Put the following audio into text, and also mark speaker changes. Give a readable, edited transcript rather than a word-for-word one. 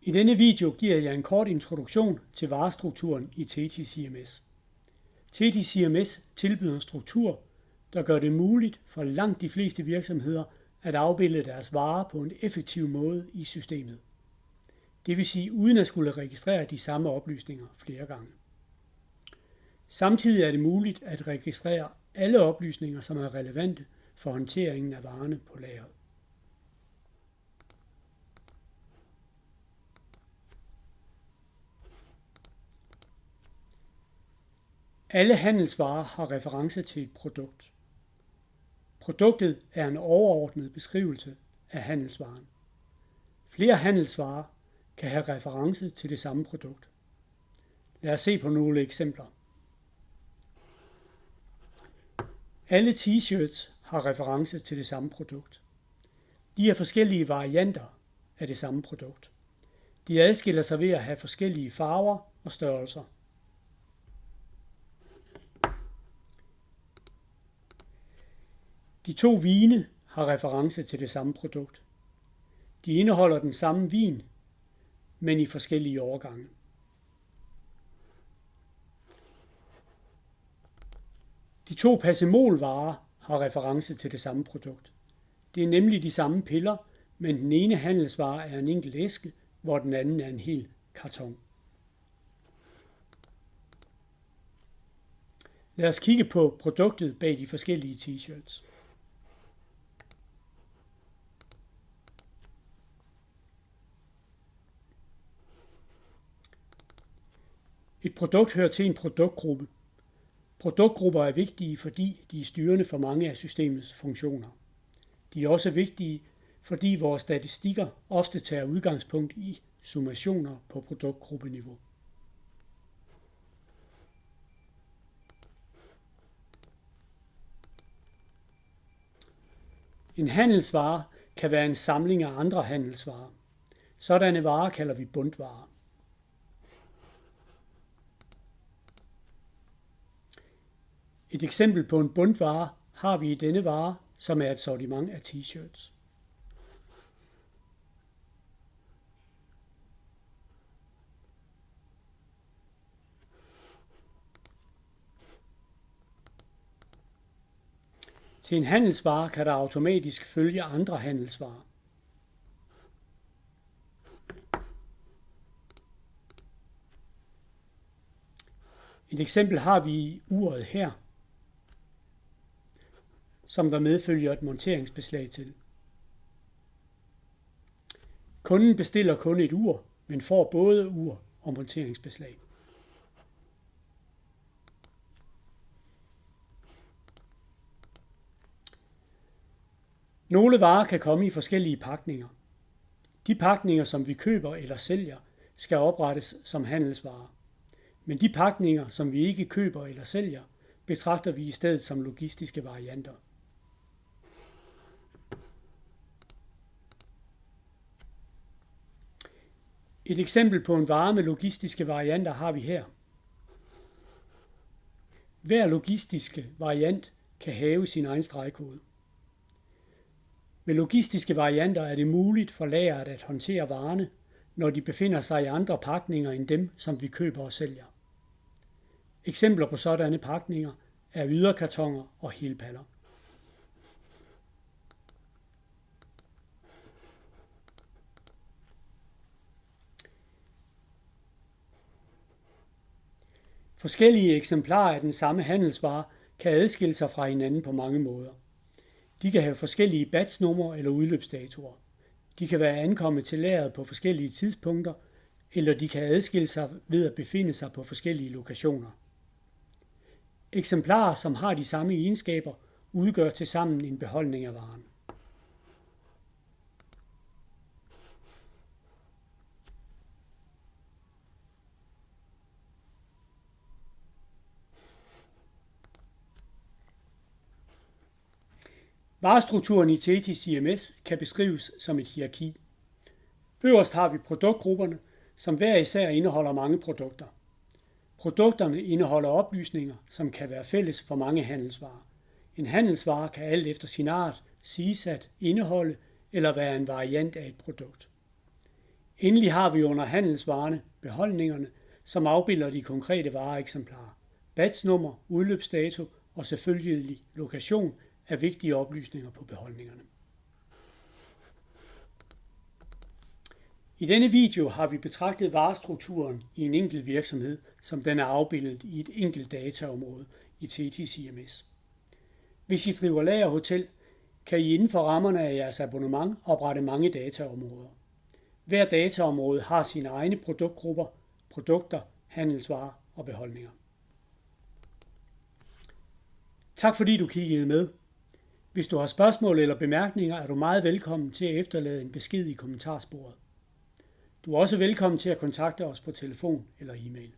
Speaker 1: I denne video giver jeg en kort introduktion til varestrukturen i Thetis CMS. Thetis CMS tilbyder en struktur, der gør det muligt for langt de fleste virksomheder at afbilde deres varer på en effektiv måde i systemet. Det vil sige uden at skulle registrere de samme oplysninger flere gange. Samtidig er det muligt at registrere alle oplysninger, som er relevante for håndteringen af varerne på lageret. Alle handelsvarer har reference til et produkt. Produktet er en overordnet beskrivelse af handelsvaren. Flere handelsvarer kan have reference til det samme produkt. Lad os se på nogle eksempler. Alle t-shirts har reference til det samme produkt. De er forskellige varianter af det samme produkt. De adskiller sig ved at have forskellige farver og størrelser. De to vine har reference til det samme produkt. De indeholder den samme vin, men i forskellige årgange. De to passemolvarer har reference til det samme produkt. Det er nemlig de samme piller, men den ene handelsvare er en enkelt æske, hvor den anden er en hel karton. Lad os kigge på produktet bag de forskellige t-shirts. Et produkt hører til en produktgruppe. Produktgrupper er vigtige, fordi de er styrende for mange af systemets funktioner. De er også vigtige, fordi vores statistikker ofte tager udgangspunkt i summationer på produktgruppeniveau. En handelsvare kan være en samling af andre handelsvarer. Sådanne varer kalder vi bundvarer. Et eksempel på en bundvare har vi i denne vare, som er et sortiment af t-shirts. Til en handelsvare kan der automatisk følge andre handelsvarer. Et eksempel har vi i uret her, som der medfølger et monteringsbeslag til. Kunden bestiller kun et ur, men får både ur og monteringsbeslag. Nogle varer kan komme i forskellige pakninger. De pakninger, som vi køber eller sælger, skal oprettes som handelsvarer. Men de pakninger, som vi ikke køber eller sælger, betragter vi i stedet som logistiske varianter. Et eksempel på en vare med logistiske varianter har vi her. Hver logistiske variant kan have sin egen stregkode. Med logistiske varianter er det muligt for lageret at håndtere varerne, når de befinder sig i andre pakninger end dem, som vi køber og sælger. Eksempler på sådanne pakninger er yderkartoner og helpaller. Forskellige eksemplarer af den samme handelsvare kan adskille sig fra hinanden på mange måder. De kan have forskellige batchnumre eller udløbsdatoer. De kan være ankommet til lageret på forskellige tidspunkter, eller de kan adskille sig ved at befinde sig på forskellige lokationer. Eksemplarer, som har de samme egenskaber, udgør tilsammen en beholdning af varen. Varestrukturen i Thetis CMS kan beskrives som et hierarki. Øverst har vi produktgrupperne, som hver især indeholder mange produkter. Produkterne indeholder oplysninger, som kan være fælles for mange handelsvarer. En handelsvare kan alt efter sin art siges at indeholde eller være en variant af et produkt. Endelig har vi under handelsvarerne beholdningerne, som afbilder de konkrete vareeksemplarer. Batchnummer, udløbsdato og selvfølgelig lokation er vigtige oplysninger på beholdningerne. I denne video har vi betragtet varestrukturen i en enkelt virksomhed, som den er afbildet i et enkelt dataområde i TheTCMS. Hvis I driver lagerhotel, kan I inden for rammerne af jeres abonnement oprette mange dataområder. Hver dataområde har sine egne produktgrupper, produkter, handelsvarer og beholdninger. Tak fordi du kiggede med. Hvis du har spørgsmål eller bemærkninger, er du meget velkommen til at efterlade en besked i kommentarsporet. Du er også velkommen til at kontakte os på telefon eller e-mail.